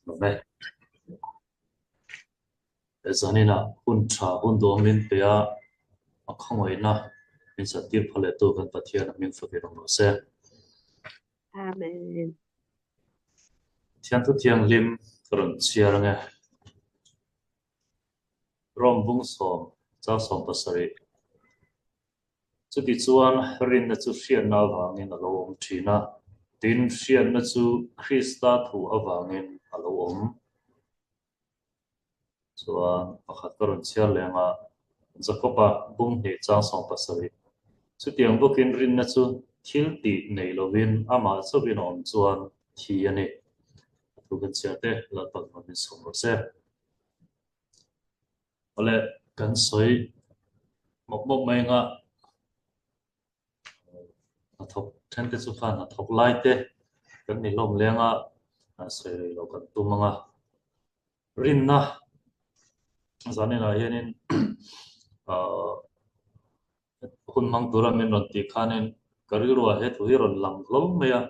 này giờ này là hun trà hun đồ mình bây giờ không ai na mình sẽ tiếp phải tôi cần phát hiện mình phải cái đồng sẽ Amen. thiên tu thiên lim rồi chia ra nghe rom bung som giáo som pasari chú đi chuan rin na chú xiên na vangin alo om thina tin xiên na chú Krista thu awangin alo om chuan pakhat karon chia lenga Jacoba bung he giáo som pasari chú tiếng bokin rin na chú thil ti nei lovin ama chawin om chuan thi ani tu kan chia te la pak min som ro se ole kan soi mok mai nga na thok then te chu khan na thok lai te kan ni lom lenga soi lo kan tu manga rin na zani na hianin hun mang tura min ron ti khanin karirua he thu hi ron lam lo maya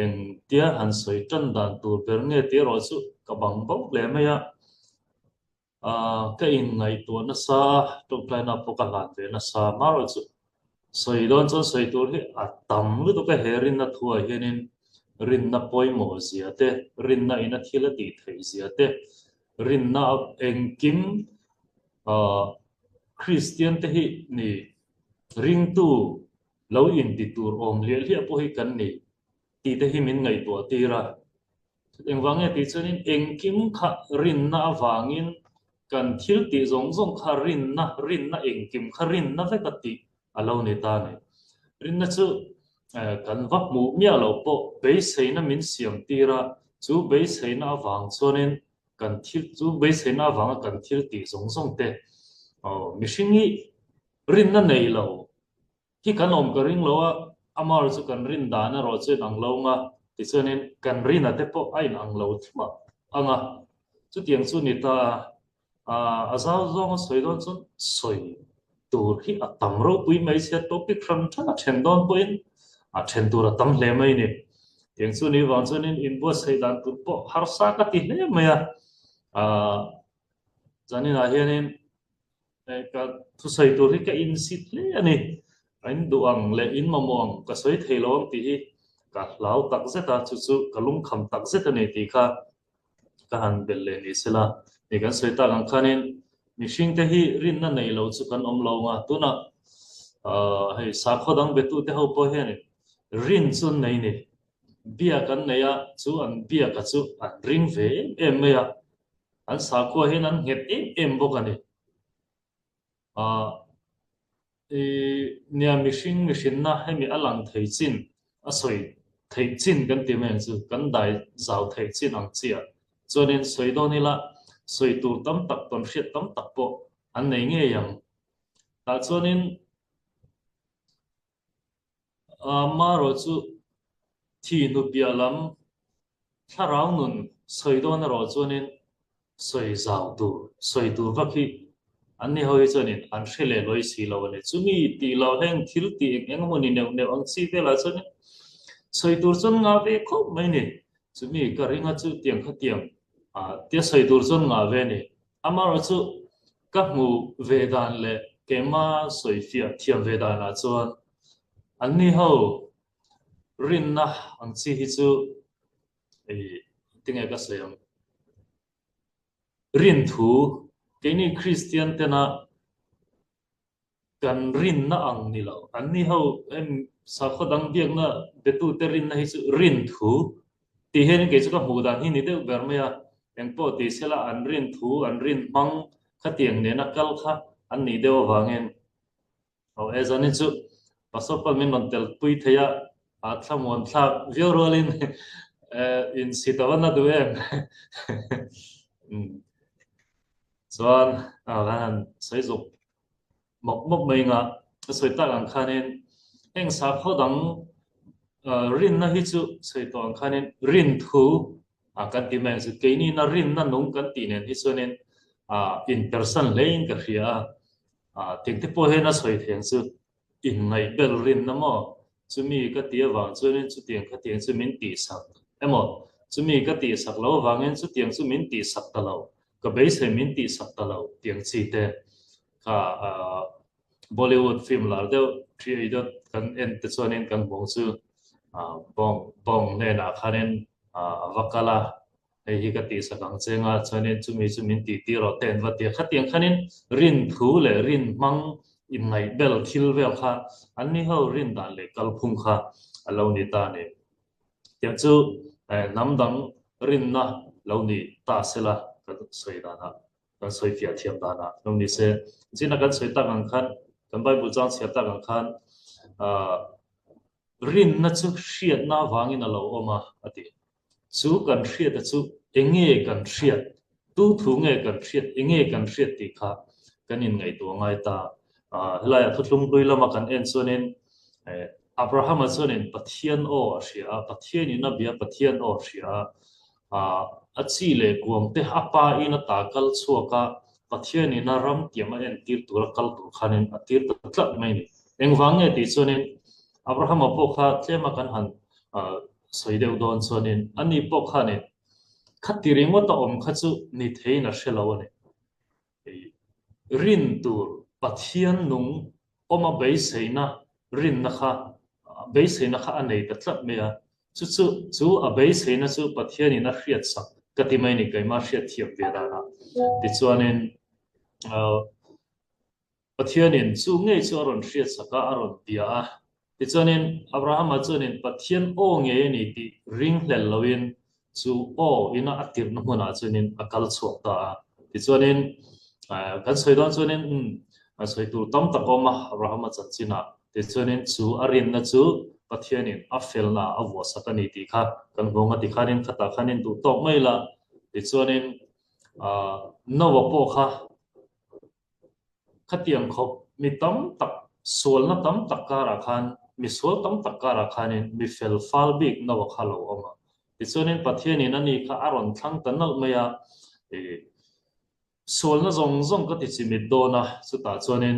eng tia han soi tan dan tur per nge ti ro chu ka bang bok le maya cái in ngày tuần nó sa trong cái nào bốc lan về nó sa mà rồi chứ soi đón cho soi tuổi thì tầm lúc cái herin nó thua hiện nên rin nó bôi mồ gì thế rin nó in nó thiệt là tị thấy gì thế rin nó em kim ờ, Christian thế hi nè ring tu lâu in tị tur om liệt liệt bôi cái nè tị thế hi mình ngày tuổi tị ra em vang nghe tị cho nên em kim khá rin nó vangin kan thil ti zong zong kha rin na eng kim kha rin na ve ka ti alo ne ta ne rin na chu kan vak mu mi alo po be sei na min siam ti ra chu be sei na wang chonin kan thil chu be sei na wang kan thil ti zong zong te mi shingi rin na nei lo ki kan om ka ring lo a amar chu kan rin da na ro che nang lo nga ti chonin kan rin a te po ai nang lo thma anga chu tiang chu ni ta azal zong soi don chun soi tur hi a tam ro pui mai se topic from thana then don poin a then tur a tam hle mai ni tiang chu ni wang chun in bo sei dan tur po har sa ka ti hle mai a zani na hianin ka thu sei tur hi ka in sit hle ani anh duang le in mamong ka soi thailom ti hi ka lau tak zeta chu chu kalung kham tak zeta ni ti kha ka han bel le ni sela ni kan soi ta lang khanin mihring te hi rin na nei lo chu kan om lo nga tuna hei sa khodang betu te ho po hian rin chun nei ni bia kan nei a chu an bia ka chu an ring ve em me a an sa kho hian an het em bok ani a nia mihring na hemi alang thei chin a soi thei chin kan ti men chu kan dai zau thei chin ang chia cho nên soi do ni la soi tu tam tak ton hriat tam tak po an nei nge yang ta cho nên ma ro chu thi nu pia lam tharau nun soi do na ro cho nên soi zau tu soi tu vakhi an ni hoi cho nên an hrele loi si lo ne chu mi ti lo heng thil ti eng mo ni neu neu ang chi te la cho nên soi tu chon nga ve khop mai ni chu mi ka ringa chu tiang kha tiang tia soi tur chon nga ve ni amar chu ka mu ve dan le kema soi fia thiam ve dan la chuan an ni ho rin na ang chi hi chu e tinga ka sayam rin thu ke ni Christian te na kan rin na ang ni lo an ni ho em sa khodang biak na betu te rin na hi chu rin thu ti hen ke chu ka mu dan hi ni de ber me ya eng po ti sela an rin thu an rin mang kha tiang ne na kal kha an ni de wangen o e zani chu pasopal min non tel pui theya a thamon thla vio rolin in sitawana du em chuan kan sei dục mok mai nga soi ta ang khanin eng sa khodang rin na hi chu sei to ang khanin rin thu kan ti men chu ke ni na rin na nong kan ti nen hi chuanin in person lein ka hria ting te po he na soi theng chu in ngai bel rin na mo chu mi ka ti awang chuanin chu tiang ka tiang chu min ti sa emo chú mi cái tì sắc lâu vàng en chú tiếng chú min tì sắc ta lâu cái bấy sẽ min tì sắc ta lâu tiếng chi te cả Bollywood phim là đều chỉ đó kan en te cho nên kan bong chu bong bong nên à khan en vakala hay hi cái tì sắc ang chenga cho nên chú min tì tì rồi tên và tì khát tiếng khan en rin thu le rin mang in ngày bel thil vel kha anh ni hao rin dan le kal phum kha alo ni ta ne tiếng chu nam dang rin na lo ni ta se la kan soi da na kan soi fia thiam da na lo ni se jina kan soi ta kan khan kan bible chang sia ta kan khan rin na chu hriat na wangin alo oma ati chu kan hriat chu enge kan hriat tu thu nge kan hriat enge kan hriat ti kha kan in ngai tu ngai ta helai thutlung dui lama kan en chuanin Abraham chuanin pathian o hria pathian in a bia pathian o hria achi le kuang te apa in a ta kal chuaka pathian in a ram tiam a en tir tur kal tur khanin a tir tlat mai ni engwang nge ti chuanin Abraham po kha tlema kan han soideu don chuanin ani po kha ne khatiring wa ta om kha chu ni theina shelo ne rin tur pathian nung oma bei seina rin na kha bei seina kha anei ta tlat me a chu a bei seina chu pathian in a hriat sak kati mai ni kai ma hriat thiam ve da na ti chuanin pathian in chu ngei chu aron hriat saka aron pia a ti chuanin Abraham a chuanin pathian o nge ni ti ring hlel loin chu o ina atir na hmuna chuanin akal chuak ta ti chuanin kan soidon chuanin soi tur tam takoma Abraham chan china ti chuanin chu arin na chu pathianin a felna a wa sakani ti kha kan gonga ti khanin khata khanin tu tok mai la ti chuanin nowa po kha khatiang khop mi tam tak sol na tam tak ka ra khan mi sol tam tak ka ra khanin mi fel fal big nowa khalo oma ti chuanin pathianin ani kha aron thlang tanal maya sol na zong zong ka ti chimit do na chu ta chuanin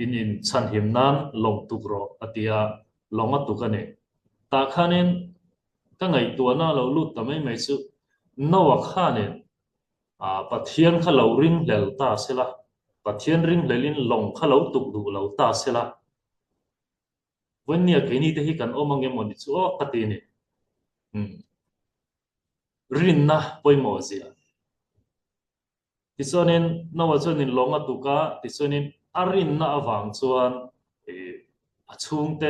in chan him nan long tukro atia longa tukane ta khanin ka ngai tu na lo lut ta mai mai chu nowa khanin pathian kha lo ring lel ta sela pathian ring lelin long kha lo tuk du lo ta sela wen nia ke ni te hi kan omang em mon chu o kati ni rin na poimo zia tisonin nawa chuanin longa tuka tisonin arin na awang chuan achung te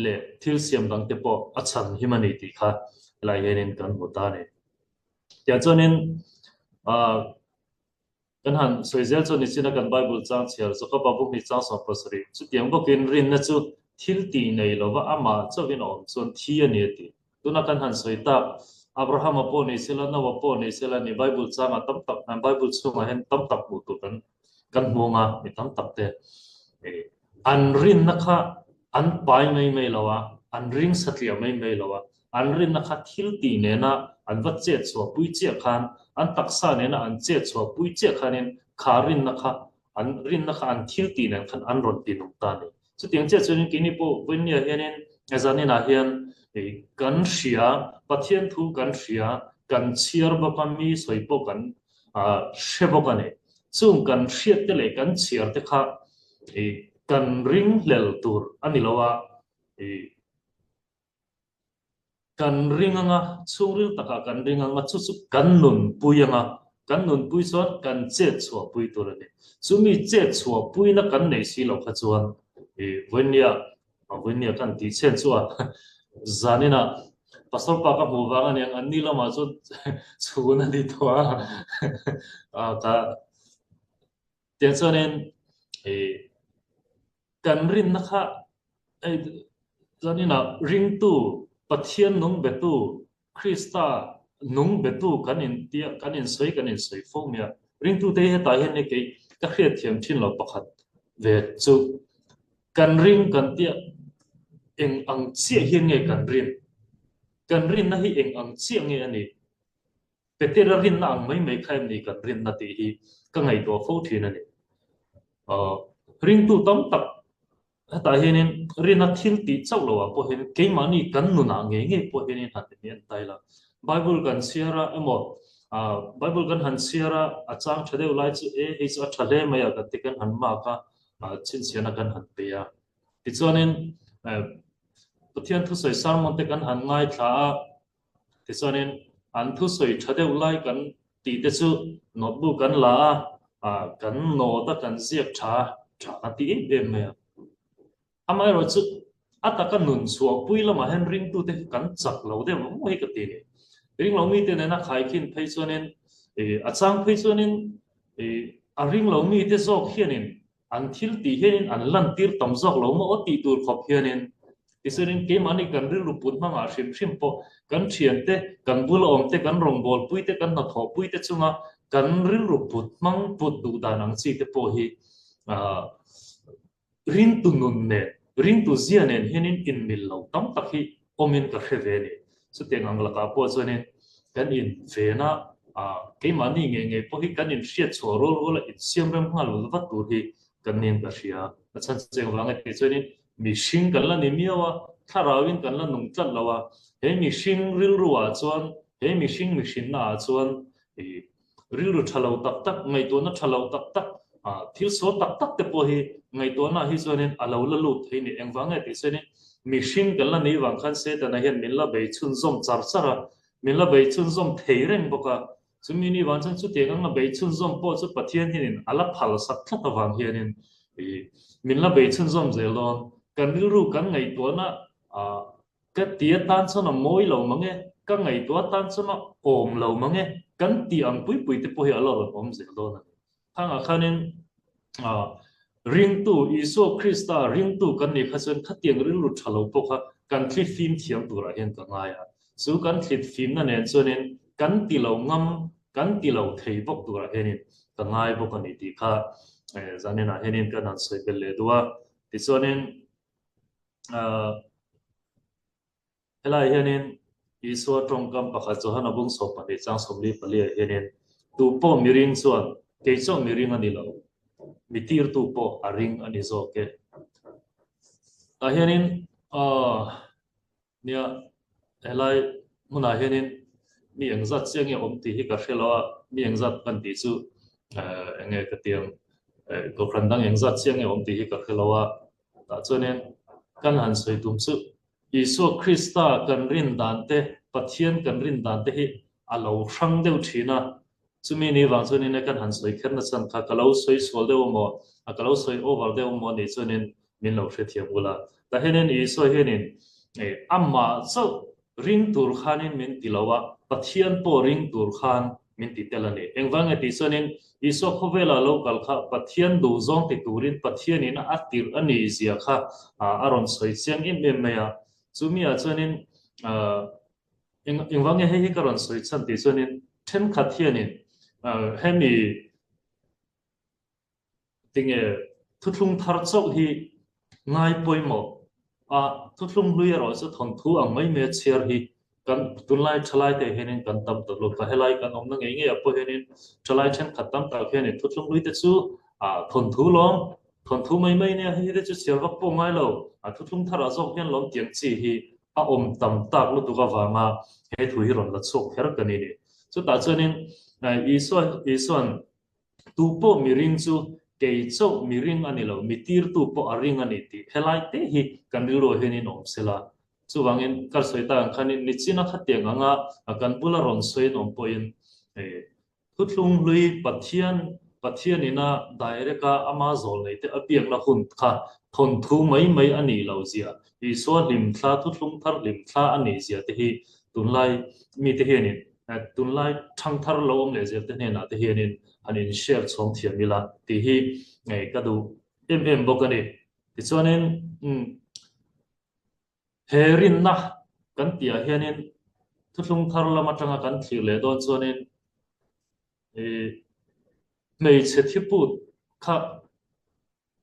le thil siam dang te po achan himani ti kha lai henin kan muta ne tia chuanin kan han soizel chu ni china kan bible chang chiar zo ka babu ni chang so pasri chu tiang bokin rin na chu thil ti nei lova ama chawin om chon thi ani ti tuna kan han soita Abraham po ni sila na po ni sila ni bible chang tam tak na bible chunga hen tam tak bu tu kan monga mi tam tak te an rin na kha an pai mai lawa an ring satlia mai lawa an rin na kha thil ti ne na an va che chwa pui che khan an taksa ne na an che chwa pui che khanin kharin na kha an rin na kha an thil ti ne khan an ron ti nong ta ni chu tiang che chunin kini po wen ya hianin azani na hian kan hria pathian thu kan hria kan chiar ba pa mi soi po kan shebo kan e chung kan hriat te le kan chiar te kha kan ring lel tur ani lawa kan ringanga chung ring taka kan ringanga chu chu kan nun puyanga kan nun pui chuan kan che chua pui tur ani chumi che chua pui na kan nei si lo kha chuan venia kan ti chen chua zanina pastor pa ka mu wanga ni an ni lama chu chuna ni thwa ka tiang chuanin kan rin na kha zanina ring tu pathian nung betu Krista nung betu kanin soi phomia ring tu te ta hen ne ke ka khriat thiam thin lo pakhat ve chu kan ring kan tia eng ang chia hian nge kan rin na hi eng ang chia nge ani petera rin na ang mai khaim ni kan rin na ti hi ka ngai to fo thin ani ring tu tam tak tại hiện rina thil ti chau lo po hiện cái mà ni kan nu na nge nge po hiện hạt hiện tại là Bible kan siara emo Bible kan han siara achang thade ulai chu e he chu thale maya ka tikan han ma ka chin siana kan han pe ya ti chuanin pathian thu soi sarmon te kan han ngai thla ti chuanin an thu soi thade ulai kan ti te chu notebook kan la kan no ta kan ziak tha tha ti em me amai ro chu ataka nun chuak pui lama hen ring tu te kan chak lo de mo hi ka ti ni ring lo mi te na khai khin phei chuanin achang phei chuanin a ring lo mi te zok hianin an thil ti hianin an lan tir tam zok lo mo ti tur khop hianin ti chuanin ke mani kan ril ru put hmanga hrim hrim po kan thian te kan bul om te kan rong bol pui te kan na tho pui te chunga kan ril ru put mang put du da nang chi te po hi rin tu nun ne ring tu zia nen henin in mil lo tam tak hi omin ka kheve ni chu te ngang la ka po chuanin kan in ve na ke mani nge nge po hi kan in hriat chhoro ro la in siam rem hmal wa tur hi kan nin ka hria a chan cheng wanga te chuanin mi hring kan la ni miawa tharawin kan la nung tlat lawa he mi hring ril ruwa chuan he mi hring mi hrin na chuan ril ru thalo tak tak ngai to na thalo tak tak thil so tak tak te po hi ngày tuần na hi chuanin alo la lut thei ni engwanga ti chuanin mi hring kan la nei wang khan se ta na hian min la bei chun zom char chara min la bei chun zom thei reng boka chumi ni wan chan chu te ngang na bei chun zom po chu pathian hinin ala phal sak thla ta wang hianin min la bei chun zom zelon kan ru kan ngày tuần na cái tia tan cho nó mối lâu mà nghe các ngày tuần tan cho nó ôm lâu mà nghe kan ti ang pui pui te po hi alo ron om zelon hang a khanin ring tu iso Krista ring tu kan ni khasen khatiang rin lut thalo poka kan thli film thiam tura hen ka ngaya chu kan thli film na nen chonin kan ti lo ngam kan ti lo thei bok tura henin ka ngai bok ani ti kha zanena henin kan an soi bel le duwa ti chonin helai henin iso trong kam pakha cho hana bung so pa ni chang somli pali henin tu po miring chuan ke cho miring ani lo mitir tu po aring ani zo ke hianin nia helai muna hianin mi engzat chiang om ti hi ka hrelowa mi engzat kan ti chu enge ka tiang ko khandang engzat chiang om ti hi ka hrelowa ta chuanin kan han soi tum chu iso krista kan rin dan te pathian kan rin dan te hi alo thang deuh thina chumi ni wang chuanin kan han soi khen na chan kha kalo soi sol deuh mo kalo soi over deuh mo ni chuanin min lo hre thiam ula ta henin iso henin amma cho ring tur khanin min tilawa pathian po ring tur khan min ti telani engwanga ti chuanin iso khovela local kha pathian du zong ti turin pathian in atir ani zia kha aron soi chiang im em maya chumi a chuanin engwanga he hi karon soi chan ti chuanin then khathianin hemi tinge thutlung thar chok hi ngai poimo thutlung lui ro chu thon thu ang mai me chiar hi kan tunlai thalai te henin kan tam to lo ka helai kan om na nge nge apo henin thalai chen khatam ta henin thutlung lui te chu thon thu lom thon thu mai mai ne hi te chu chiar vak po ngai lo thutlung thara zok hian lom tiang chi hi om tam tak lu tu ka wanga he thu hi ron la chok her kan ni chu ta chuanin ison tu po miring chu ke cho miring ani lo mitir tu po aring ani ti helai te hi kan ro henin om sela chu wangin kar soita khanin ni china khatia anga kan bula ron soi nom poin thutlung lui pathian ina daireka amazon nei te apiak la hun kha thon thu mai mai ani lo zia i so lim thla thutlung thar lim thla ani zia te hi tunlai mi te hianin tunlai thang thar lo om le zia te ne na te hianin anin share chom thiam mila ti hi ngai ka du em bokani ti chuanin herin na kan tia hianin thutlung thar lama tanga kan thlir le don chuanin mei che thiput kha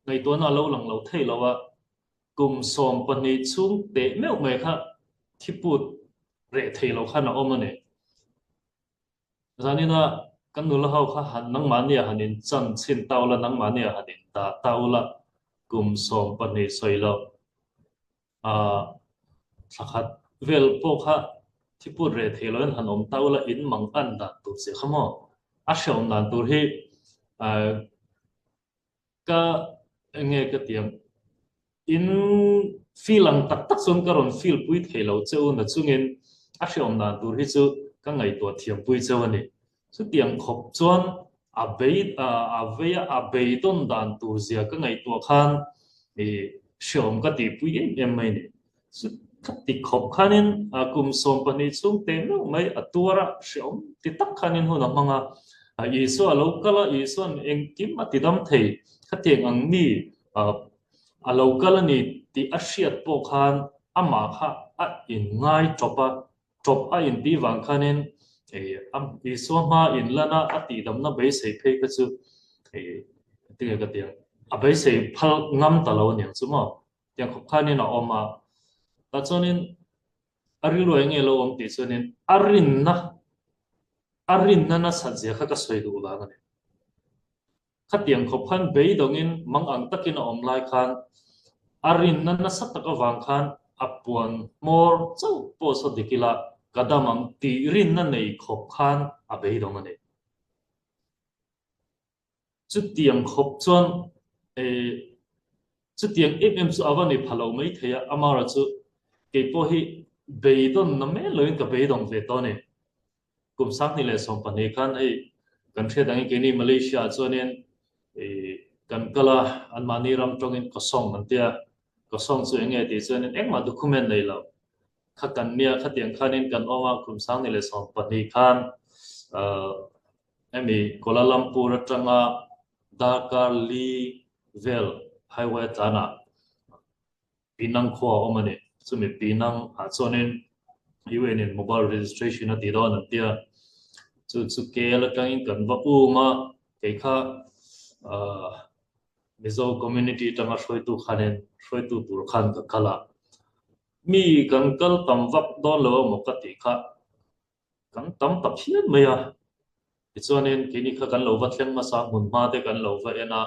ngai to na lo lang lo thei lawa kum som pani chung te meu mai kha thiput re thei lo kha na omane zanina kan nula hau kha han nang mania hanin chan chin taula nang mania hanin ta taula kum som pani soilo a thakhat vel pokha thipur re theloin hanom taula in mang an da tu se khamo a shom nan tur hi a ka nge ka tiam in filang tak tak son karon fil pui thelo cheu na chungin a shom nan tur hi chu ka ngai to thiam pui cheu ani chu tiang khop chuan a bei ton dan tur zia ka ngai to khan e shom ka ti pui em mai ni chu khát ti khop khanin a kum som pani chung te no mai atura shom ti tak khanin hu na manga a isu a local a isu an eng kim a ti dam thei khateng ang mi a a local ani ti a hriat po khan ama kha a in ngai topa top a in ti wang khanin e am isu ma in lana a ti dam na be sei phei ka chu e ti ga tiang a be sei phal ngam ta lo niang chu mo tiang khop khanin a oma ta chuanin ari lo enge lo om ti chuanin arin na na sajia kha ka soi du la ngani kha tiang khop khan be dongin mang ang takin om lai khan arin na na sat ka wang khan apuan mor chau po so dikila kadamang ti rin na nei khop khan a be dong ngani chu tiang khop chuan e chu tiang em chu awani phalo mai theya amara chu ke po hi beidon na me loin ka beidong ve to ne kum sak ni le som pani khan ei kan the dang ke ni Malaysia chuanin e kan kala an mani ram tongin ko song an tia ko song chu enge ti chuanin engma document nei lo kha kan nia kha tiang khanin kan oma kum sak ni le som pani khan emi Kuala Lumpur atanga Dhaka Lee Vel highway tana pinang kho omani chumi pinang a chuanin UN in mobile registration at idon at dia chu ke la kang kan va uma ke kha mizo community tanga soi tu khanen soi tu tur khan ka kala mi kan kal tam vak don lo mo ka ti kha kan tam tap hian me ya chuanin kini kha kan lo va thleng ma sa mun ma te kan lo va ena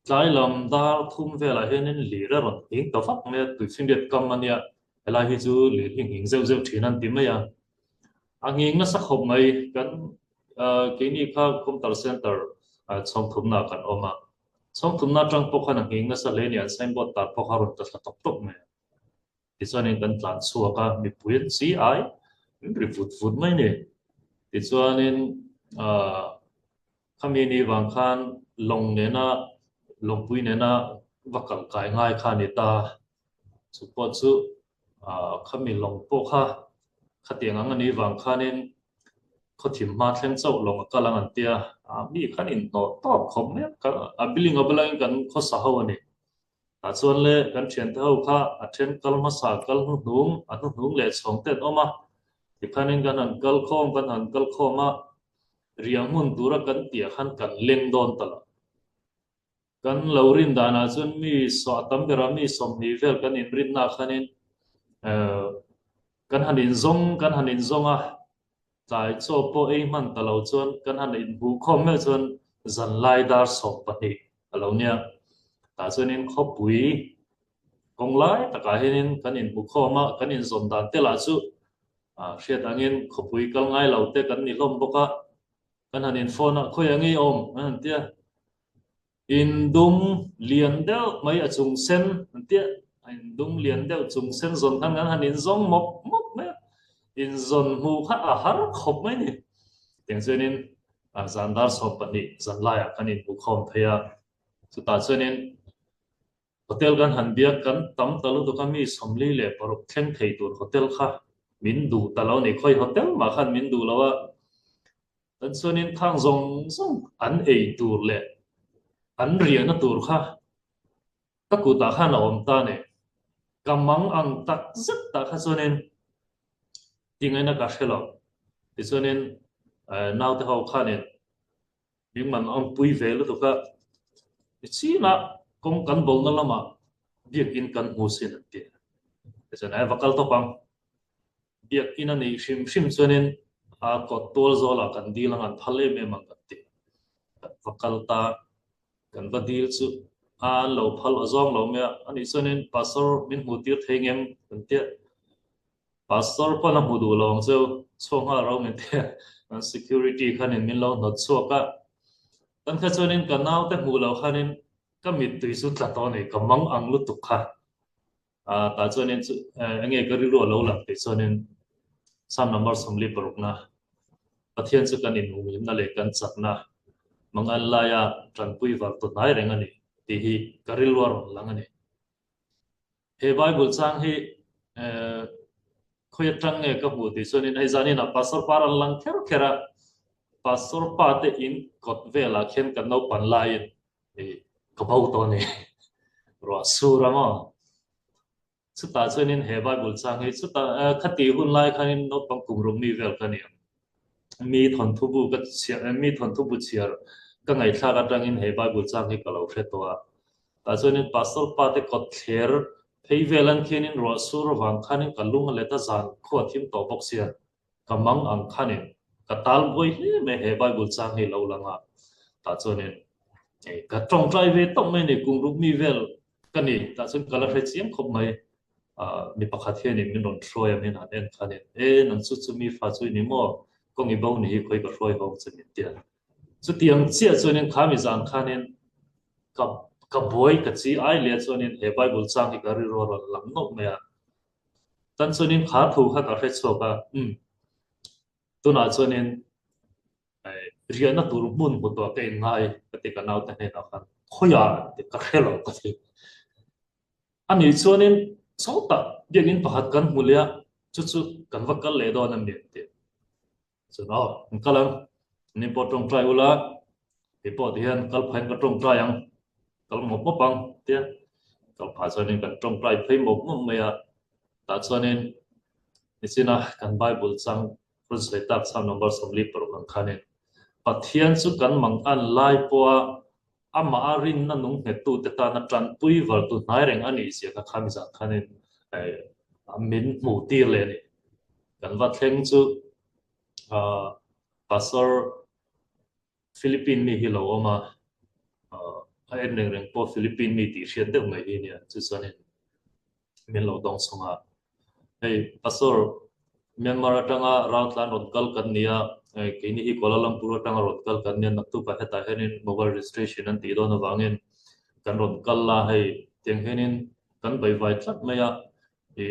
tlai lam dar thum vela henin lira ron ing to fak me tu sin det kam mania ela hi chu li hing zeu zeu thinan ti me ya angin na sa khop mai kan kini kha computer center chom thum na kan oma chom thum na tang po khan angin na sa le ni an signboard tar po kharun ta tok tok me ti chuanin kan tlan chuaka mi puin ci ai ri fut fut mai ni ti chuanin kami ni wang khan long ne na long pui ne na wakal kai ngai khan ni ta chu po chu kami long po kha khatiang ang ani wang khanin khothim ma thleng chau long kalang an tia mi khanin no top khom me ka abiling abalang kan kho sa ho ani ta chuan le kan thian te ho kha a then kal ma sa kal hnung anu hnung le chong te oma ti khanin kan an kal khom kan an kal khoma riang mun dura kan tia khan kan leng don tala kan lorin dana chuan mi so tam bera mi som ni vel kan in rin na khanin kan hanin zonga tại cho po ei man talo chuan kan han in bu khom me chuan zan lai dar som pani alo nia ta chuan in kho pui kong lai taka hinin kan in bu khoma kan in zon dan te la chu hriat angin kho pui kal ngai lo te kan ni lom boka kan han in phone khoi angi om an tia in dung lian deuh mai a chung sen an tia in dung lian deuh chung sen zon kan han in zong mok mok me in zon mu kha a har khop mai ni tiếng cho nên zandar so pani zanlaya kan in bu khom thaya chu ta cho nên hotel kan han bia kan tam talu to kami somli le parok thleng thei tur hotel kha min du talo ni khoi hotel ma khan min du lawa tan cho nên thang zong zong an ei tur le an ria na tur kha ka ku ta khan om ta ne kamang ang tak zet ta kha cho nên tingai na ka khelo ti cho nên nào thì họ khá nên nhưng mà ông bùi về lúc đó chỉ là công cán bộ nó làm việc in cán hồ sơ này thế cho nên vакал to bằng việc in anh sim sim cho nên có tour rồi là cán đi là ngàn thale me mang cái vакал ta kan va deal chu an lo phal azong lo me ani chuanin pastor min hmu tir thengem kan tia pastor pa na hmu du lawng chu chhawng ha ro men tia an security khanin min lo not chuaka kan kha chuanin kan nau te hmu lo khanin ka mit tui chu tla to nei ka mang ang lu tuk kha ta chuanin chu ange ka ri ro lo lang te chuanin sam number somli paruk na pathian chu kan in hmu na le kan chak na mangal la ya tran pui war to nai reng ani ti hi karil war lang ani he bible chang hi khoya tang nge ka bu ti sonin ai zani na pastor paran lang khera pastor pa te in kot vela khen kan no pan lain e ka bau to ne ro surama chu ta sonin he bible chang hi chu ta khati hun lai khanin no pang kum rum mi vel kan mi thon thu bu ka chia mi thon thu bu chia ka ngai thla ka tangin he bible chang hi ka lo hre to a ta chuanin pastor pa te kot thler phei velan khenin ro sur wang khanin ka lung le ta zan kho thim to bok sia ka mang ang khanin ka tal boi hle me he bible chang hi lo langa ta chuanin ka tong trai ve tong mai ni kung ru mi vel ka ni ta chun kala hre chiam khop mai mi pakhat hian in min ron throya min han en khanin nang chu chu mi fa chu ni mo kong i bo ni khoi ka throi ho chani tia chu tiang chia chuanin khami zan khanin ka ka boy ka chi ai le chuanin he bible chang hi ka ri ro ro lam nok me a tan chuanin kha thu kha ka hre choka tuna chuanin riana tur mun bu to ke ngai ka ti ka nau ta ne na khan khoya ti ka khelo ka ti ani chuanin chota bianin pakhat kan mulia chu chu kan va kal le do na mi ti chu no kalang ni potong trai ula ti po ti han kal phain ka tong trai ang kal mo po pang tia kal pha chuanin kan tong trai phei mo mo me a ta chuanin nisina kan bible chang translate tak sam number somli par kan khanin pathian chu kan mang an lai po ama arin na nung he tu te ta na tran pui wal tu nai reng ani sia ka khami za khanin min mu ti le ni kan va thleng chu pastor philippine mi hi lo ma en reng reng po philippine mi ti hriat deuh mai hi nia chu chuanin min lo dong songa hey pastor Myanmar atanga rautlan rotkal kan nia kini hi Kuala Lumpur atanga rotkal kan nia naktu pa heta henin mobile registration an ti do na wangin kan rotkal la hei tiang henin kan bai vai tlat maya e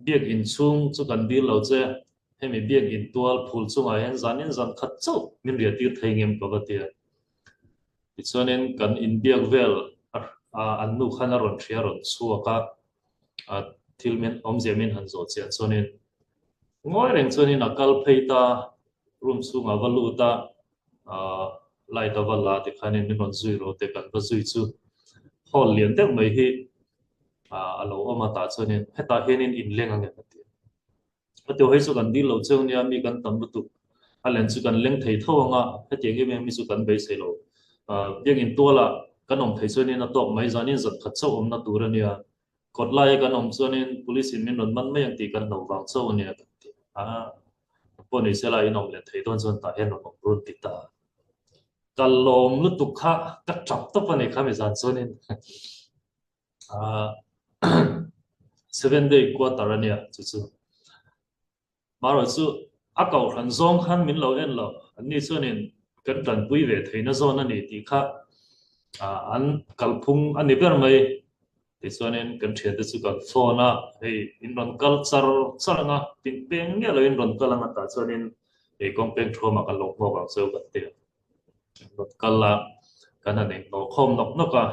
biak in chung chu kan dil lo che hemi biak in tual phul chunga hen zanin zan khat chau min ria tir theingem ka batia ichonin kan in biak vel an nu khana ron thria ron chuaka thilmen omjemin han zo che chonin ngoi reng chuanin akal pheita room chunga valuta lai ta wala ti khanin min ron zui ro te kan va zui chu hol lian tek mai hi alo oma ta chuanin heta henin in leng ange pati atio hei chu kan di lo cheu nia mi kan tam lu tu alen chu kan leng thei thawanga heti nge me mi chu kan be sei lo biang in tola kan om thei chuanin a tok mai zanin zat khat chau om na turania kot lai kan om chuanin police in min ron man mai ang ti kan no wang chau ania pon ni sela in om le thei don chon ta hen om run ti ta kalom lu tu kha ka chap to pa ne kha me zan chuanin 7 day quarter ania chu chu maro chu a kau han zong khan min lo en lo ani chuanin kan tran pui ve theina zon ani ti kha an kalphung ani ber mai ti chuanin kan thia te chu kan phone a hei in ron culture charanga tin peng nge lo in ron kalanga ta chuanin e kong peng thoma kan lo mo bang cheu kan te ron kala kan ani no khom nok noka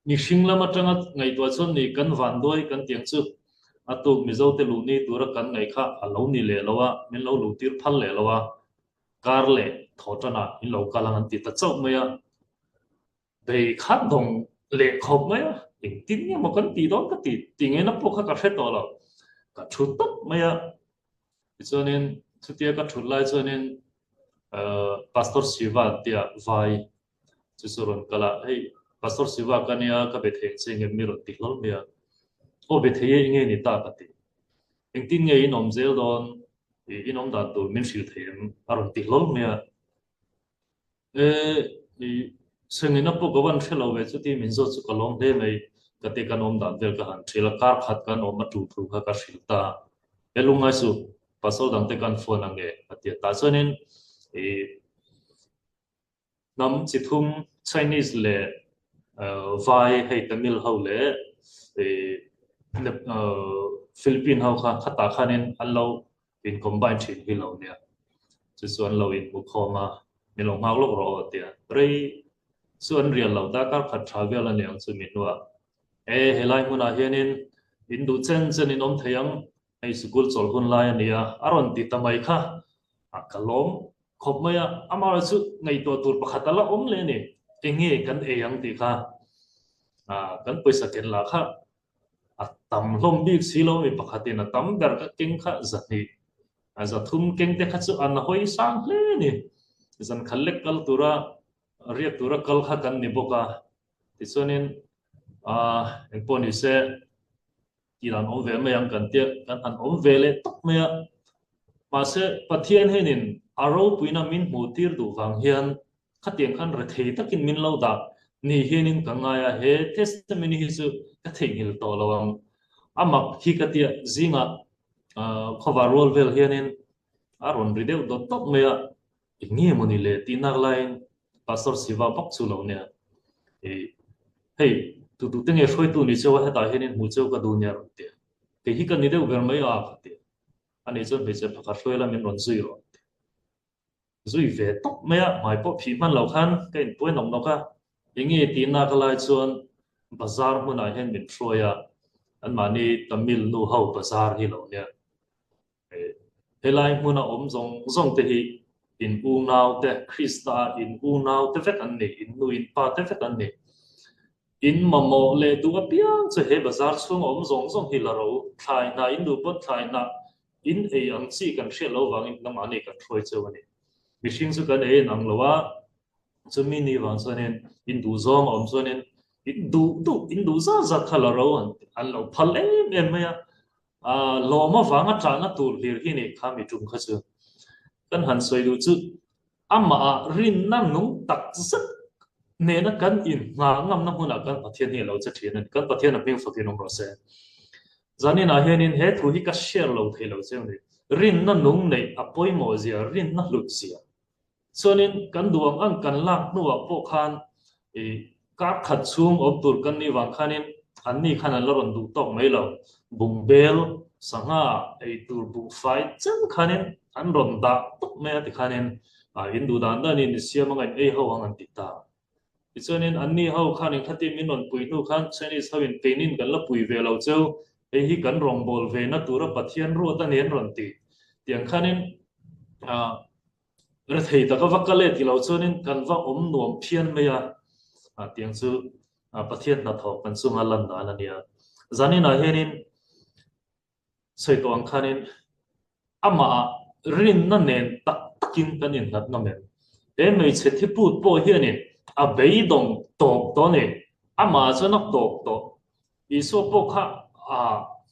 ni shinglama tanga ngai to chon ni kan van doi kan tiang chu atu mizo te lu ni tura kan ngai kha alo ni le lawa min lo lu tir phal le lawa kar le thotana in lo kalang an ti ta chau maya be khat dong le khop maya ing tin ni mo kan ti don ka ti ting ena po kha ka phe to lo ka thu tot maya chonin chutia ka thul lai chonin pastor siva tia vai chu suron kala hei pastor siva kania ka be theng cheng mi ro ti lol mia o be thei nge ni ta ka ti eng tin nge in om zel don in om da tu min sil them aron ti lol mia เอซึ่งนับพวกวันเที่ยวเวทุที่มินโซสุกลองเดไม่กติกันอมดันเดลกันที่ละการขัดกันอมมาถูถูกกันสิลตาเอลุงไงสุปัสสาวะดังเตกันฟัวนังเกอติตาส่วนนี้เอน้ำจิตุม Chinese เล่วายให้ตมิลเขาเล่เอฟิลิปปินส์เขาค่ะขัดตาขันินอันเราเป็นคอมไบน์ชินที่เราเนี่ย จะส่วนเราอินบุคมามีลงมาลกรอเตียเรยส่วนเรียนเราได้การขัดทราเวลเนี่ยสุมินว่าเฮลัยมุนาเฮนินอินดูเซนเซนินอมเทียงไอสกุลสอลคนไลน์เนี่ยอารอนติตามัยค่ะอักลมขบมาอามาสุในตัวตัวประคัตละอมเลยนี่เองเงี้กันเอยังติค่ะกันไปสักเกนละค่ะตัมลมบีกสิโลมีประคัตินะตัมเดอร์ก็เก่งค่ะจัดนี่ as a thum keng te khatsu an hoi sang hle ni zan khallek kal tura riak tura kal kha kan ni boka tisonin a engpon ni se ilan om ve me yang kan te kan an om ve le tok me ma se pathian henin aro puina min mu tir du wang hian khatiang khan ra thei takin min lo da ni hianin kangaya he testimony hi chu ka thei hil to lawang amak hi katia zinga coverall vel hianin aron rideu dot top mea ngi moni le tinak lain pastor siva bak chu lo ne e hey tu tenge foi tu ni chewa heta hianin mu cheu ka dunya ro te ke hi kan ni deu ber mai a khate ani chon be che phakar foi la min ron zui ro zui ve top mea mai po phi man lo khan ke in poi nong noka ngi tinak lai chuan bazar huna hen min throya an mani tamil nu hau bazar hi lo ne helai muna om zong zong te hi in u nau te Krista in u nau te vet an ni in nu in pa te vet an ni in mamo le du apiang che he bazar chung om zong zong hi la ro thai na in du pot thai na in e ang chi kan hre lo wang in nam ani kan throi che wani mishing su kan e nang lowa chumi ni wang sonen in du zong om sonen in du za za khala ro an lo phal em ya lo ma wanga trana tur hlir hi ni khami tum kha chu kan han soi du chu ama rin na nung tak zat ne na kan in nga ngam na huna kan pathian hi lo cha thian kan pathian a ping fakin ong ro se zani na hianin he thu hi ka share lo thei lo cheu ni rin na nung nei apoi mo zia rin na lut zia chonin kan duang an kan lak nuwa po khan e ka khat chung ob tur kan ni wang khanin an ni khan an lo ron du tok mai lo bung bel sanga ei tur bung fai chen khanin an ron da tok me ti khanin hindu dan da ni siam ngai ei ho ang an ti ta ichonin an ni ho khanin khati min non pui nu khan chinese hawin peinin kan la pui ve lo cheu ei hi kan rong bol ve na tura pathian ro ta nen ron ti tiang khanin ra thei ta ka vakale ti lo chonin kan va om nuam phian me ya tiang chu pathian na thok kan sunga lan da la nia zanina henin soi to ang khanin ama rin na nen tak takin kan in nat na men e mei che thi put po hianin a bei dong tok to ne ama chana tok to I so po kha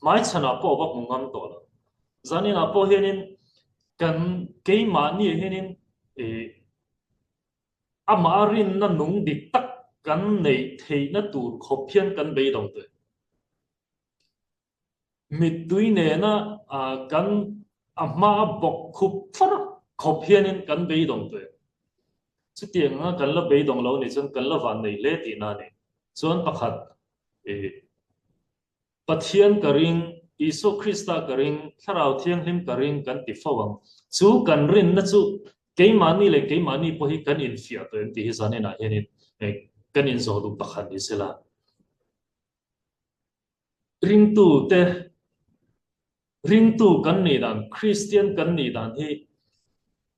mai chana po bak mungam to la zanina po hianin kan ke ma ni hianin e ama rin na nung dik tak kan nei thei na tur khop phian kan bei dong te mit tui ne na kan ama bok khup phar khop hianin kan bei dong te chu tiang na kan la bei dong lo ni chon kan la van nei le ti na ni chon pakhat e pathian karing iso krista karing tharau thiang him karing kan ti fawang chu kan rin na chu keimani le keimani po hi kan in fia to ti hi zane na henin kan in zo du pakhat ni sela ring tu te ring tu kan ni dan christian kan ni dan hi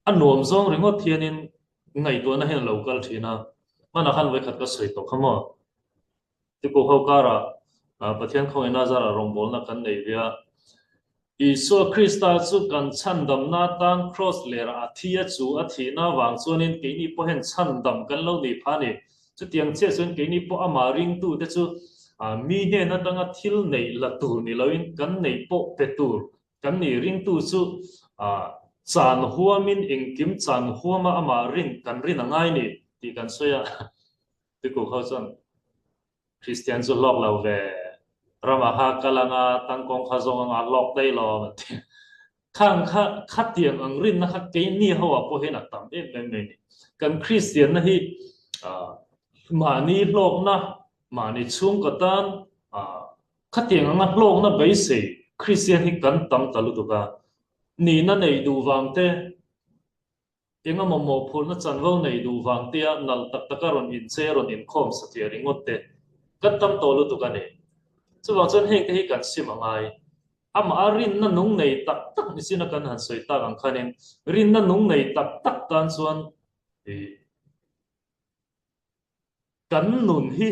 anuam zong ringot thianin ngai to na hen local thina mana khan we khat ka soi to khamo ti ko ho kara pathian khoi na zara rong bol na kan nei via iso krista chu kan chan dam na tan cross lera athia chu athina wang chuanin ke ni po hen chan dam kan lo ni phani chu tiang che chun ke ni po ama ring tu te chu mi ne na tanga thil nei la tur ni loin kan nei po pe tur kan ni ring tu chu chan huamin ingkim chan huama ama rin kan rin angai ni ti kan soya ti ko kho chon Christian zu lok lo ve rama ha kalanga tangkong khazong nga lok dai lo khang kha khát tiền ang rin na khát cái ni hawa po hen atam em ni kan Christian na hi mà ni lok na mà ni chung ka tan khát tiền ang lok na bai se Christian hi kan tam talu tu ka ni na nei du wang te enga mo phul na chan wo nei du wang te nal tak takaron in che ron in khom sa ti ringot te kan tam to lu tu ka ne chu wang chon heng te hi kan sim angai ama arin na nung nei tak tak ni sina kan han soi ta ang khanin rin na nung nei tak tak tan chuan kan nun hi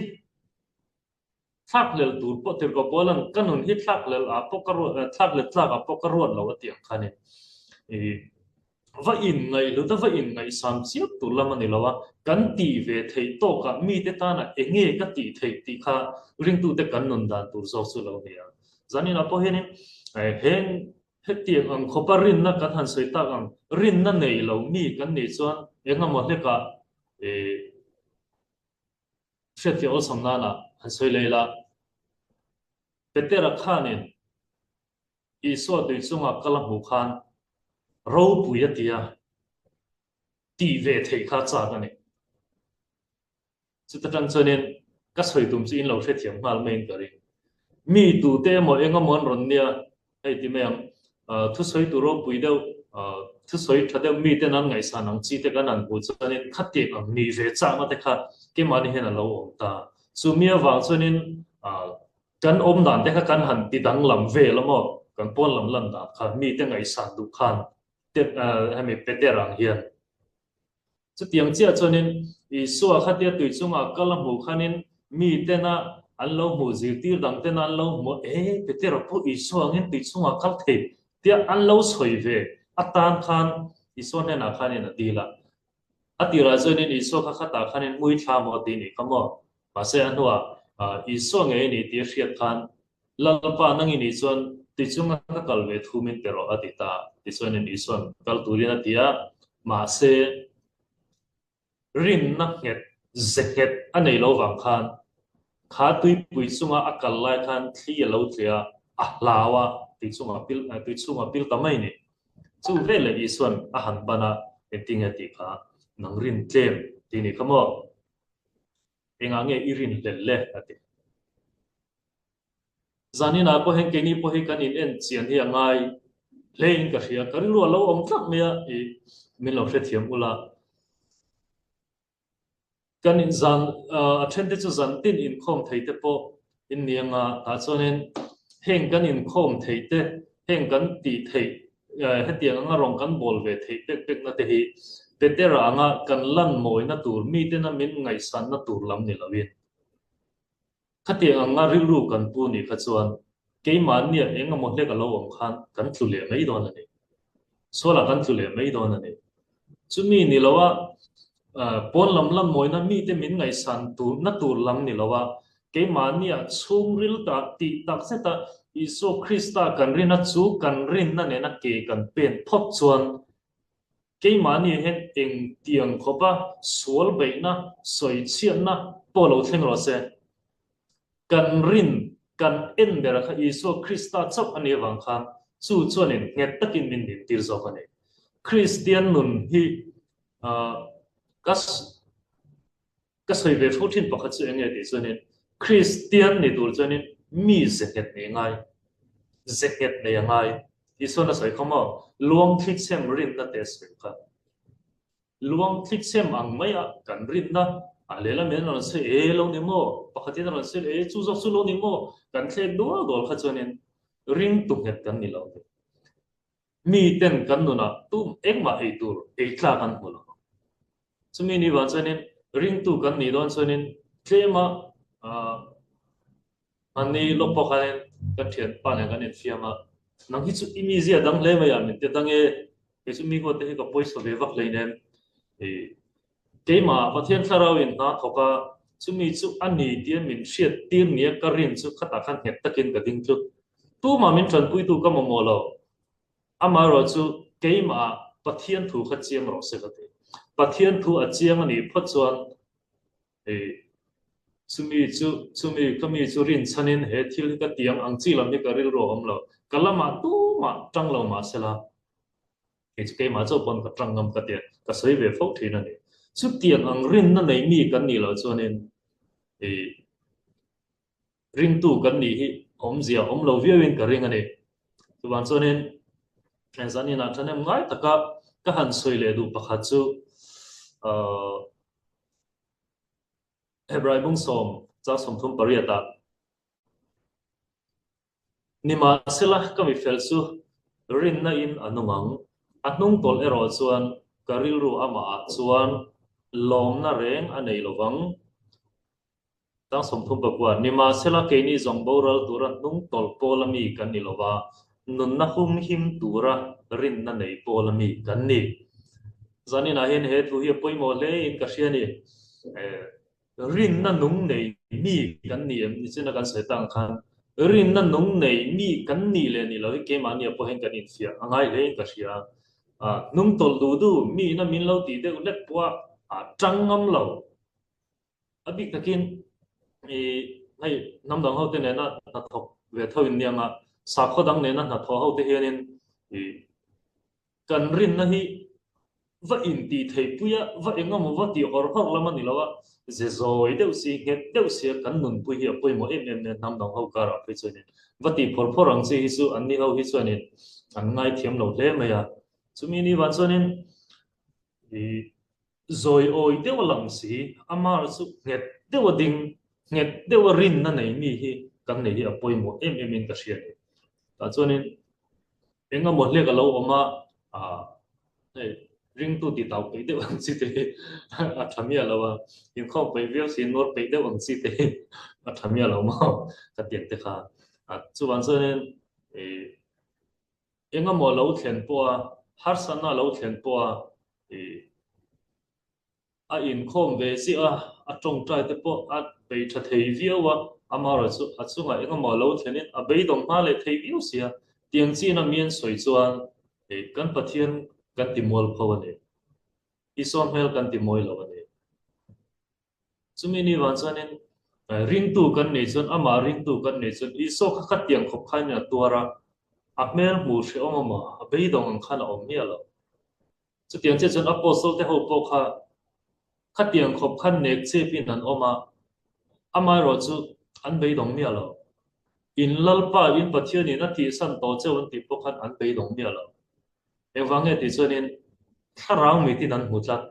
thak lel tur po tel ko bolan kan nun hi thak lel a pokaro thak lel thak a pokaro lo atiang khanin va in ngai lu ta va in ngai sam chiap tu lama ni lawa kan ti ve thei to ka mi te ta na enge ka ti thei ti kha ring tu te kan nun dan tur zo su lo nia zani na po henin heng hetiang ang khoparin na kan han soi ta ang rin na nei lo mi kan ni chuan enga mo le ka shet yo sam na na han soi leila petera khanin iso dui chunga kala mu khan ro puya tia ti ve thei kha cha ka ni chuta tan chonin ka soi tum chi in lo hre thiam mal main ka ri mi tu te mo enga mon ron nia ai ti mem thu soi tu ro pui deu thu soi tha deu mi te nan ngai sa nang chi te kan an bu chonin khati ang ni ve cha ma te kha ke ma ni hen lo om ta chu mia wang chonin kan om dan te kha kan han ti dang lam ve lo mo kan pon lam lam da kha mi te ngai san du khan te ha mi pe te rang hian chu tiang chia chonin I so khatia tui chunga kalam mu khanin mi te na an lo mu zir tir dang te na an lo mo pe te ro pu I so angin tui chunga kal the tia an lo soi ve atan khan I so ne na khanin atila atira chonin I so kha khata khanin mui tha mo ti ni kamo pa se an huwa I so nge ni ti hriat khan lalpa nangi ni chon tui chunga ka kal ve thumin te ro atita ti chonin I so kal turina tia ma se rin na nget zeket anei lo wang khan kha tui pui chunga akal lai khan thli lo thlia lawa tui chunga pil tamai ni chu vele I suan a han bana eting ati kha nang rin tlem ti ni kamo enga nge irin lelle ati zanina po hen keni po he kan in en chian hi angai lein ka hria kari lu lo om tlak mea min lo hre thiam ula kan in zan attend chu zan tin in khom thei te po in nianga ta chonin heng kan in khom thei te heng kan ti thei hetiang anga rong kan bol ve thei pek pek na te hi petera anga kan lan moi na tur mi te na min ngai san na tur lam ni lawin khatiang anga ri ru kan pu ni kha chuan ke man nia enga mo hle ka lo om khan kan tlu le mai don ani sola kan tlu le mai don ani chumi ni lawa pon lam lam moi na mi te min ngai san tu na tur lam ni lawa ke mania chung ril ta ti tak se ta iso krista kan rin na chu kan rin na ne na ke kan pen phok chuan ke mani hen eng tiang khopa sual be na soi chian na polo thleng ro se kan rin kan en bera kha iso krista chop ani wang khan chu chuanin nget takin min nim tir zo ka ne christian nun hi kas kasoi ve phutin pakhat chu enge ti chuanin christian ni tur chuanin mi zehet ne ngai zehet ne ngai isona soi khamo luang thik sem rin na te soi kha luang thik sem ang maya kan rin na alela men ron se lo ni mo pakhatin ron se chu zo su lo ni mo kan the do dol kha chuanin ring tu het kan ni lo mi ten kan nu na tum ekma ei tur ei tla kan holo chumi ni wa chuanin ring tu kan ni don chuanin tlema ani lopo khanen ka thian pa ne kan in fiama nang hi chu imi zia dang le ma ya min te dange ke chu mi ko te ka pois so ve vak leinen ke ma pathian tharawin na thoka chumi chu ani tian min hriat tir nia ka rin chu khata khan het takin ka ding chu tu ma min tran pui tu ka mo lo ama ro chu cái mà bắt thiên thu khát chiang rồi sẽ cái bắt thiên thu ở chiang này phát chuan chumi kami chu rin chanin he thil ka tiang ang chi lam ni ka ril ro om lo kalama tu ma tang lo ma sela ke ma cho pon ka tang ngam ka te ka sei ve phok thi na ni chu tiang ang rin na nei mi kan ni lo chuanin e ring tu kan ni hi om zia om lo viawin ka ring ani tu ban chuanin zani na thanem ngai taka ka han soi le du pakhat chu hebrai bung som cha som thum pariata nima sela kami fel su rin na in anungang atnung tol ero chuan karil ru ama chuan lom na reng anei lovang tang som thum bakwa nima sela ke ni zong boral turan nung tol polami kan ni lova nun na hum him tura rin na nei polami kan ni zani na hen he thu hi poimo le in ka hriani rin na nung nei mi kan ni em ni china kan se tang khan rin na nung nei mi kan ni le ni lo ke ma ni po hen kan in fia angai le ka hria nung tol du du mi na min lo ti de let po trangam lo abi takin e nei nam dang ho te ne na thok ve tho in nianga sa kho dang ne na tho ho te hianin e kan rin na hi va in ti thei puya va engam va ti hor hor lama ni lawa ze zoi deu si het deu si kan nun pu hi poi mo em ne nam dang ho ka ra pe chone va ti phor phor ang chi hi su an ni ho hi chone an ngai thiam lo hle ma ya chumi ni wan chonin i zoi oi deu lang si amar su het deu ding het deu rin na nei mi hi kan nei hi poi mo em in ka sia ta chonin engam mo hle ka lo oma a ring tu ti tàu pe de wang chi te a thamia lawa in kho pe view sin nor pe de wang chi te a thamia law ma ka tiang te kha a chu wan so nen e enga mo lo thlen po har sana lo thlen po e a in khom ve si a tong trai te po a pe tha thei view wa amara chu a chu nga enga mo lo thlenin a be dong ma le thei view sia tiang chi na mien soi chuan e kan pathian kan timol phawane isom hel kan timoi lo ani chumi ni wan chanin ring tu kan nei chon ama ring tu kan nei chon iso kha khat tiang khop khan ya tuara akmel mu she omama abei dong ang khan om mi alo chu tiang che chon apostle te ho po kha khat tiang khop khan nek che pin an oma ama ro chu an bei dong mi alo in lalpa in pathiani na ti san to chewon ti po khan an bei dong mi alo ewange ti chonin tharang mi tin an hutlat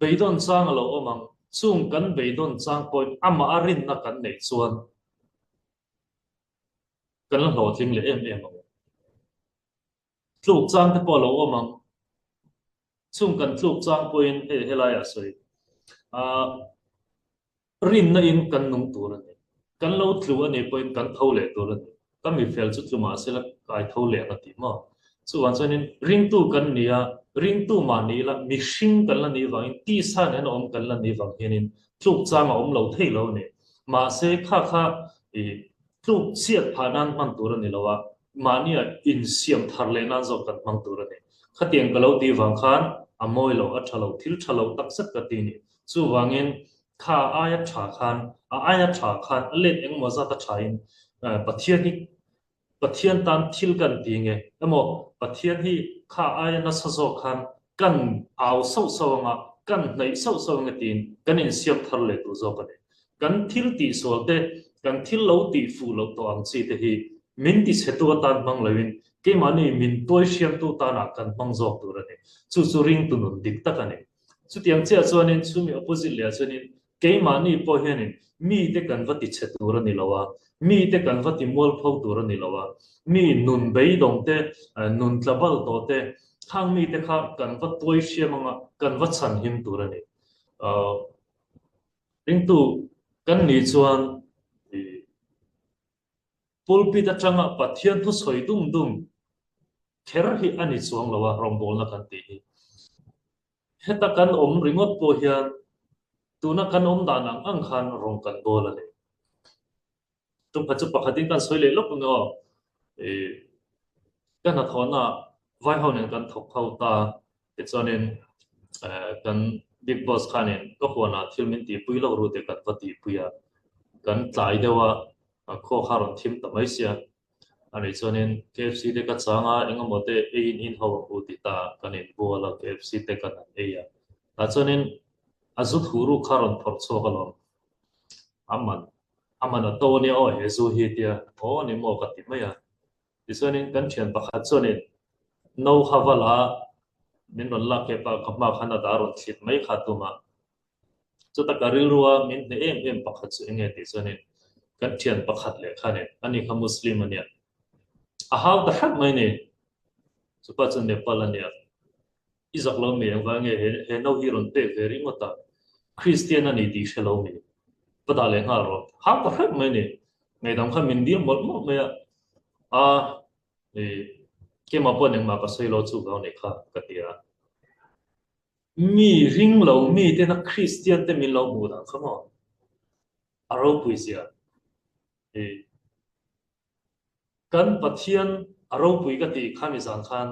beidon chang alo omang chung kan beidon chang point ama arin na kan nei chuan kan la hlo thim le em tluk chang te polo omang chung kan tluk chang point he helai a soi a rin na in kan nung tur ani kan lo tlu ani point kan tho le tur ani kan mi fel chu tluma se la kai tho le na ti ma chu wan chanin ring tu kan nia ring tu ma ni la mi hring kan la ni wang ti sa ne om kan la ni wang hianin tluk chang a om lo thei lo ne ma se kha kha e tluk siat phanan man tur ani lawa ma nia in siam thar le nan zo kan mang tur ani khatiang kalo ti wang khan amoi lo a thalo thil thalo tak sat ka ti ni chu wangin kha aya tha khan a aya tha khan len eng mo za ta thain pathian hi pathian tan thil kan ti nge emo pathian hi kha aya na sa zo khan kan aw so so nga kan nei so so nga tin kan in siam thar le tu zo pa ne kan thil ti sol te kan thil lo ti fu lo to ang chi te hi min ti se tu tan mang lewin ke mani min toy siam tu ta na kan mang zo tu ra ne chu chu ring tu nun dik ta ka ne chu tiang che chuanin chu mi opposite le chuanin ke mani po hianin mi te kan vati che tu ra ni lawa mi te kan vati mol pho tu ra ni lawa mi nun bei dong te nun tlabal to te khang mi te kha kan va toy siam anga kan va chan him tu ra ni ring tu kan ni chuan pulpit atanga pathian thu soi dum dum kher hi ani chuang lawa rom bol na kan ti hi heta kan om ringot po hian tuna kan om danang ang khan rong kan bol ani tu pachu pakhatin kan soi le lok ngo e kan na thona vai ho nen kan thok khau ta ti chonin kan big boss khanin ko hona thilmin ti pui lo ru te kan pati puya kan tlai dewa kho kharon thim ta mai sia ani chonin KFC te ka changa engamote in ho u ti ta kanin bola KFC te kan eya ta chonin azut huru kharon phor chokalom aman aman to ni o hezu hi tia o ni mo ka ti maya ti chonin kan thian pakhat chonin no havala min non la ke pa kama khana daron thit mai khatuma chu ta karil ruwa min ne em pakhat chu enge ti chonin kan thian pakhat le khanin ani kha muslim ania a haw ta hak mai ne chu pa chun nepal ania izak lo me wa nge he no hi ron te veri ngota christian ani ti shelo me pada le nga ro haw ta hak mai ne ngai dam kha min dia mol mo me a e ke ma pon eng ma ka sei lo chu ga ne kha ka tia mi ring lo mi te na christian te min lo mu da khamo aro puisia e kan pathian aro pui ka ti khami zan khan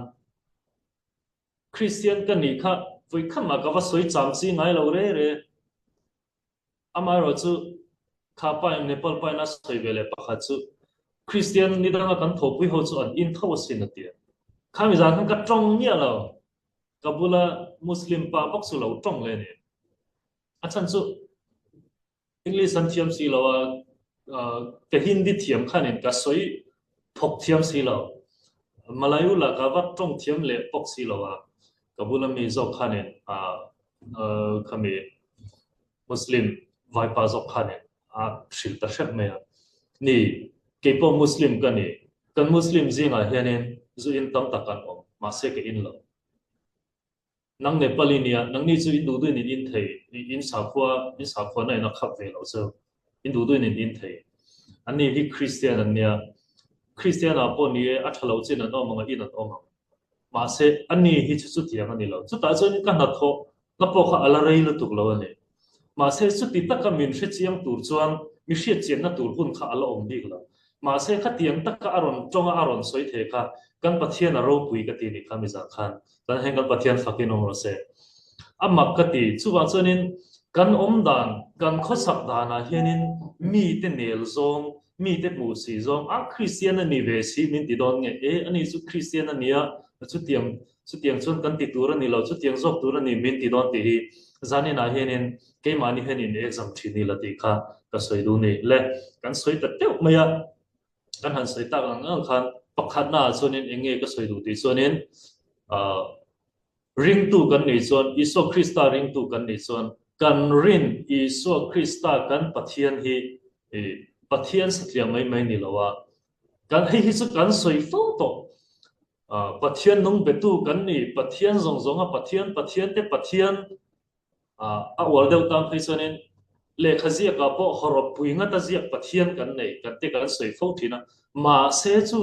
christian kan ni kha pui kham ma ka va soi cham chi ngai lo re ama ro chu kha pa nepal pa na soi vele pakha chu christian ni da kan thopui ho chu an in thaw sin ti khami zan khan ka trong nia lo kabula muslim pa bok su lo trong le ne achan chu english an thiam si lo ke hindi thiam khanin ka soi phok thiam si lo malayu la ka va trong thiam le pok si lo wa kabula mi zo khanin khami muslim vai pa zo khanin shil ta shat me ni ke po muslim ka ni kan muslim zinga hianin zu in tam takan om ma se ke in lo nang nepali nia nang ni chu in du du ni in thei in sa khwa na na khap ve lo so in du du ni in thei ani hi christian ania christian a po ni a thalo chin an om nga in an om ma se ani hi chu chu tiang ani lo chu ta chon ka na tho na po kha ala rei lu tuk lo ani ma se chu ti ta ka min hre chiang tur chuan mi hriat chen na tur hun kha ala om dik lo ma se kha tiang ta ka aron chonga aron soi the kha kan pathian a ro pui ka ti ni kha mi za khan kan heng kan pathian fakin ong ro se amak ka ti chu wa chonin kan om dan kan khosak dana hianin mi te nel zong mi te mu si zong a christian ani ve si min ti don nge e ani chu christian ania chu tiang chun kan ti tur ani lo chu tiang zok tur ani min ti don ti hi zani na hianin ke mani hianin exam thini la ti kha ka soi du ni le kan soi ta teu maya kan han soi ta ang khan pakhat na chunin enge ka soi du ti chunin ring tu kan nei chuan iso krista ring tu kan nei chuan kan rin iso krista kan pathian hi pathian satliam mai mai ni lawa kan hi hi chu kan soi fo to pathian nong betu kan ni pathian zong zong a pathian te pathian a wal deuh tam phei chuanin le khazia ka po horop puinga ta zia pathian kan nei kan te kan soi fo thina ma se chu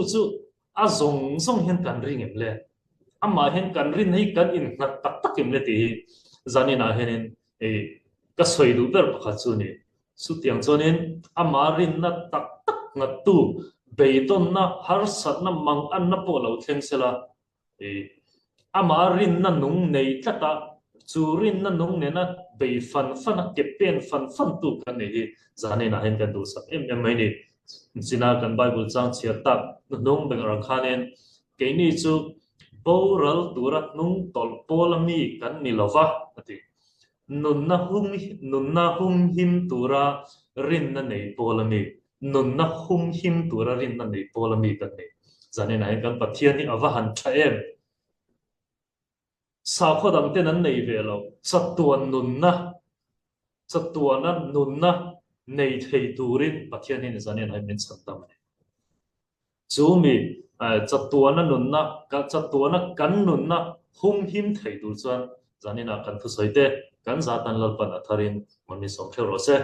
a zong zong hen kan ring em le ama hen kan rin hei kan in ngat tak tak em le ti zanina henin e ka soi du ber pakha chu ni su tiang chonin ama rin na tak tak ngat tu beidon na har sat na mang an na po lo thleng sela e ama rin na nung nei tlata chu rin na nung ne na bei fan fan ke pen fan tu kan nei zanina hen kan du sa em mai ni sina kan bible chang chia tak nung beng rang khanen ke ni chu boral turat nung tol polami kan ni lova ati nun na hum him tura rin na nei polami nun na hum him tura rin na nei polami kan nei zane na kan pathian ni avahan thaem sa khodam te nan nei velo satuan nun na nei thei turin pathian ni zane na min santam chumi chatuana nunna ka chatuana kan nunna hum him thei tur chuan zanina kan thu soite kan zatan lalpan atharin mami som khero se